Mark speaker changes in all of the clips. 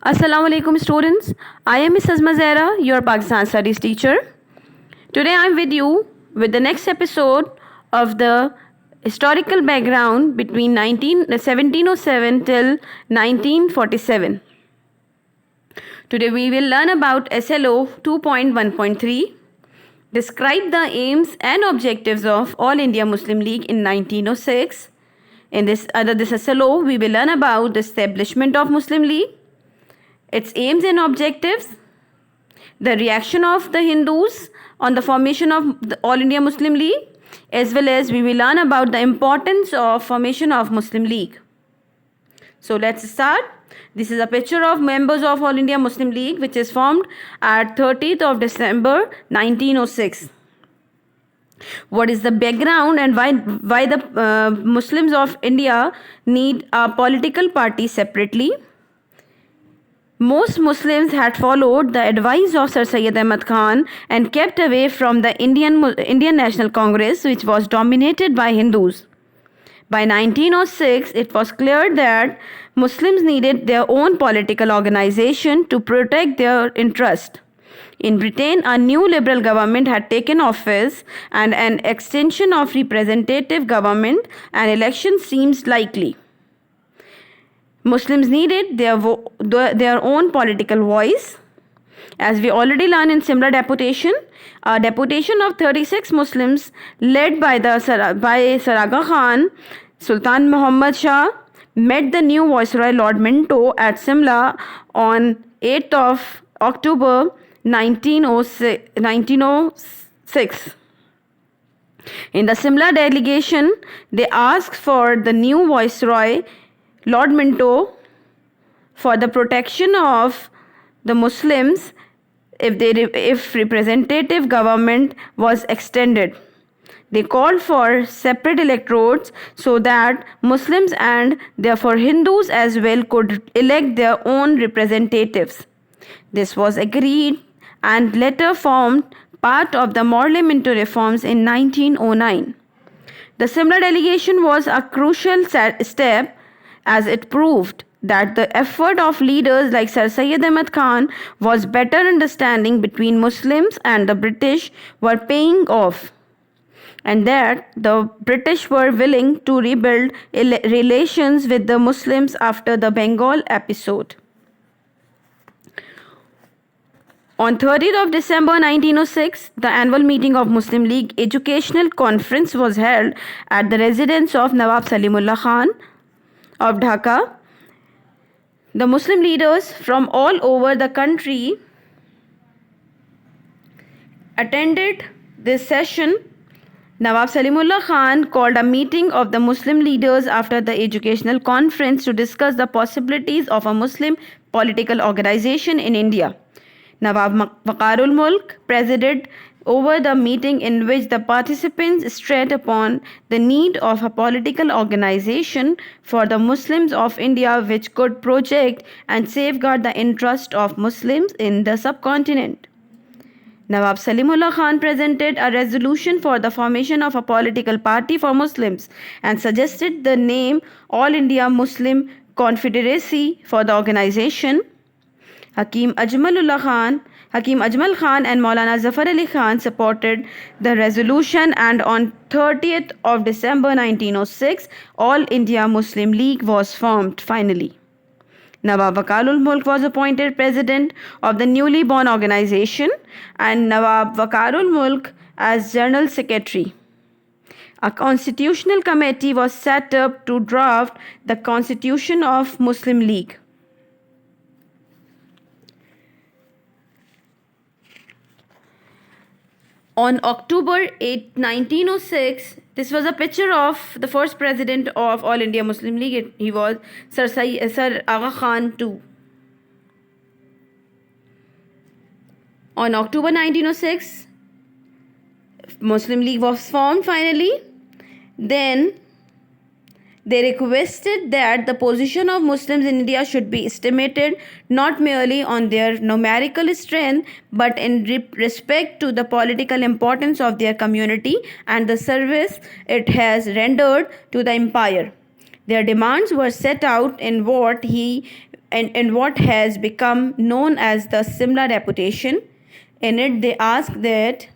Speaker 1: Assalamu alaikum students. I am Ms. Azma Zahra, your Pakistan Studies teacher. Today I am with you with the next episode of the historical background between 1707 till 1947. Today we will learn about SLO 2.1.3. Describe the aims and objectives of All India Muslim League in 1906. In this under this SLO, we will learn about the establishment of Muslim League, its aims and objectives, the reaction of the Hindus on the formation of the All India Muslim League, as well as we will learn about the importance of formation of Muslim League. So let's start. This is a picture of members of All India Muslim League which is formed at 30th of December 1906. What is the background and why the Muslims of India need a political party separately? Most Muslims had followed the advice of Sir Syed Ahmad Khan and kept away from the Indian National Congress, which was dominated by Hindus. By 1906, it was clear that Muslims needed their own political organization to protect their interest. In Britain, a new liberal government had taken office and an extension of representative government and election seems likely. Muslims needed their own political voice. As we already learned in Simla deputation, a deputation of 36 Muslims led by Sir Aga Khan, Sultan Muhammad Shah, met the new Viceroy Lord Minto at Simla on 8th of October 1906. In the Simla delegation, they asked for the new Viceroy Lord Minto for the protection of the Muslims if representative government was extended. They called for separate electorates so that Muslims and therefore Hindus as well could elect their own representatives. This was agreed and later formed part of the Morley-Minto reforms in 1909. The Simla delegation was a crucial step as it proved that the effort of leaders like Sir Syed Ahmad Khan was better understanding between Muslims and the British were paying off, and that the British were willing to rebuild relations with the Muslims after the Bengal episode. On 30th of December 1906, the annual meeting of Muslim League Educational Conference was held at the residence of Nawab Salimullah Khan of Dhaka. The Muslim leaders from all over the country attended this session. Nawab Salimullah Khan called a meeting of the Muslim leaders after the educational conference to discuss the possibilities of a Muslim political organization in India. Nawab Waqarul Mulk presided over the meeting, in which the participants stressed upon the need of a political organization for the Muslims of India which could protect and safeguard the interest of Muslims in the subcontinent. Nawab Salimullah Khan presented a resolution for the formation of a political party for Muslims and suggested the name All India Muslim Confederacy for the organization. Hakim Ajmal Khan and Maulana Zafar Ali Khan supported the resolution, and on 30th of December 1906, All India Muslim League was formed finally. Nawab Waqarul Mulk was appointed president of the newly born organization and Nawab Waqarul Mulk as general secretary. A constitutional committee was set up to draft the constitution of Muslim League. On October 8, 1906, this was a picture of the first president of All India Muslim League. He was Sir Aga Khan II. On October 1906, Muslim League was formed finally. Then they requested that the position of Muslims in India should be estimated not merely on their numerical strength but in respect to the political importance of their community and the service it has rendered to the empire. Their demands were set out in what has become known as the Simla Deputation. In it, they asked that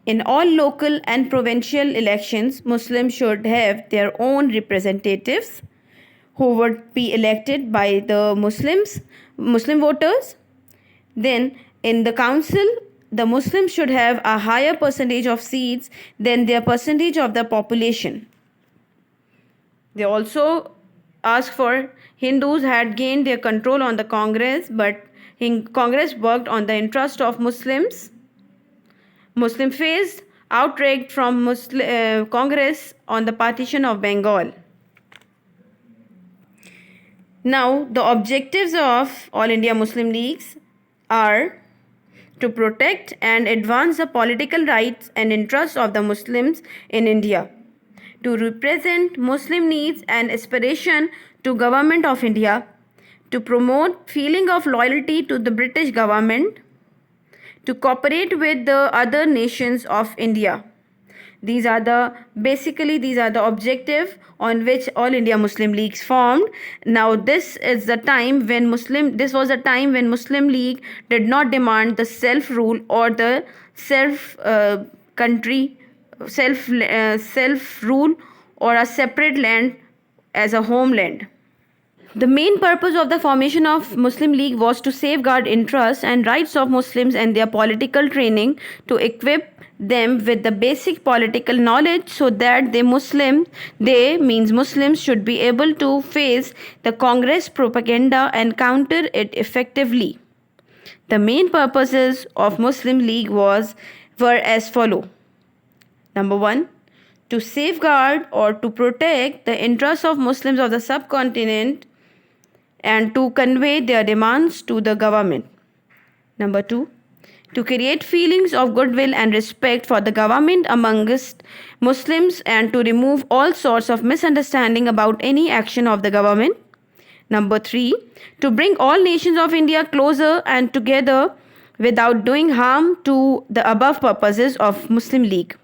Speaker 1: in all local and provincial elections, Muslims should have their own representatives who would be elected by the Muslim voters. Then, in the council, the Muslims should have a higher percentage of seats than their percentage of the population. They also asked for Hindus had gained their control on the Congress, but Congress worked on the interest of Muslims. Muslim faced outrage from Congress on the partition of Bengal. Now, the objectives of All India Muslim Leagues are to protect and advance the political rights and interests of the Muslims in India, to represent Muslim needs and aspiration to Government of India, to promote feeling of loyalty to the British government, to cooperate with the other nations of India. These are the objective on which All India Muslim Leagues formed. Now this was the time when Muslim League did not demand the self rule or the self rule or a separate land as a homeland. The main purpose of the formation of Muslim League was to safeguard interests and rights of Muslims and their political training, to equip them with the basic political knowledge so that Muslims should be able to face the Congress propaganda and counter it effectively. The main purposes of Muslim League were as follow. Number 1, to safeguard or to protect the interests of Muslims of the subcontinent and to convey their demands to the government. Number 2, to create feelings of goodwill and respect for the government amongst Muslims and to remove all sorts of misunderstanding about any action of the government. Number 3, to bring all nations of India closer and together without doing harm to the above purposes of Muslim League.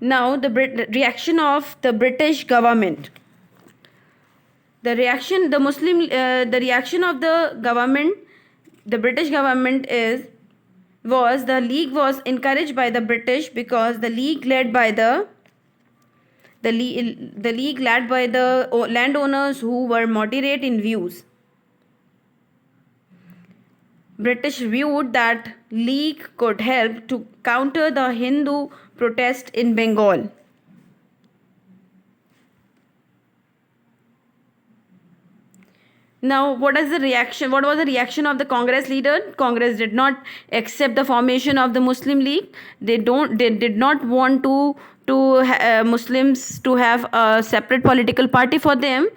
Speaker 1: Now, the reaction of the British government. The reaction of the British government was the League was encouraged by the British because the League led by the landowners who were moderate in views. British viewed that League could help to counter the Hindu protest in Bengal. Now, what was the reaction of the Congress leader? Congress did not accept the formation of the Muslim League. They did not want Muslims to have a separate political party for them.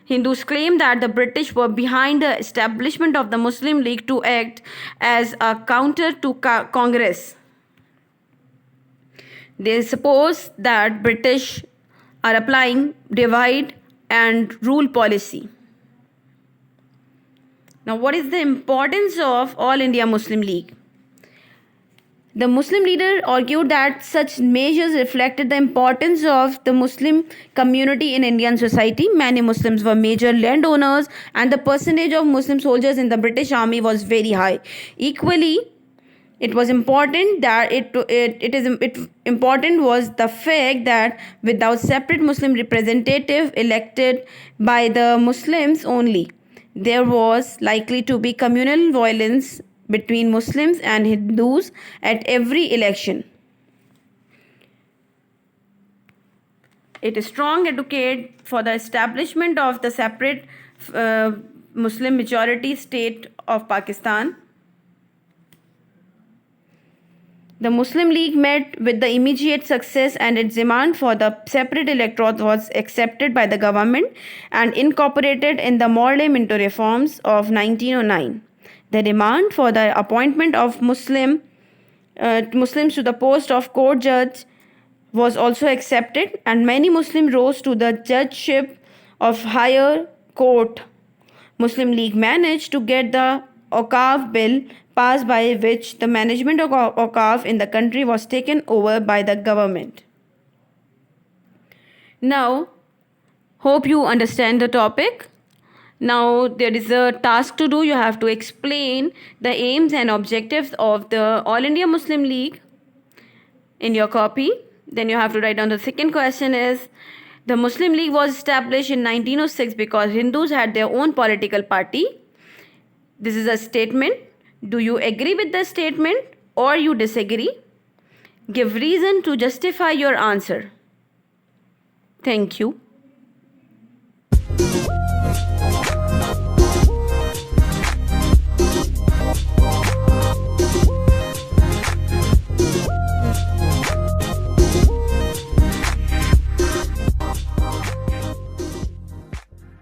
Speaker 1: Hindus claim that the British were behind the establishment of the Muslim League to act as a counter to Congress. They suppose that British are applying divide and rule policy. Now, what is the importance of All India Muslim League? The Muslim leader argued that such measures reflected the importance of the Muslim community in Indian society. Many Muslims were major landowners and the percentage of Muslim soldiers in the British army was very high. Equally, it was important that important was the fact that without separate Muslim representative elected by the Muslims only, there was likely to be communal violence between Muslims and Hindus at every election. It is strong advocate for the establishment of the separate Muslim majority state of Pakistan. The Muslim League met with the immediate success and its demand for the separate electorate was accepted by the government and incorporated in the Morley Minto reforms of 1909. The demand for the appointment of Muslims to the post of court judge was also accepted and many Muslims rose to the judgeship of higher court. Muslim League managed to get the Awqaf bill passed by which the management of Awqaf in the country was taken over by the government. Now, hope you understand the topic. Now, there is a task to do. You have to explain the aims and objectives of the All India Muslim League in your copy. Then you have to write down the second question is, the Muslim League was established in 1906 because Hindus had their own political party. This is a statement. Do you agree with the statement or you disagree? Give reason to justify your answer. Thank you.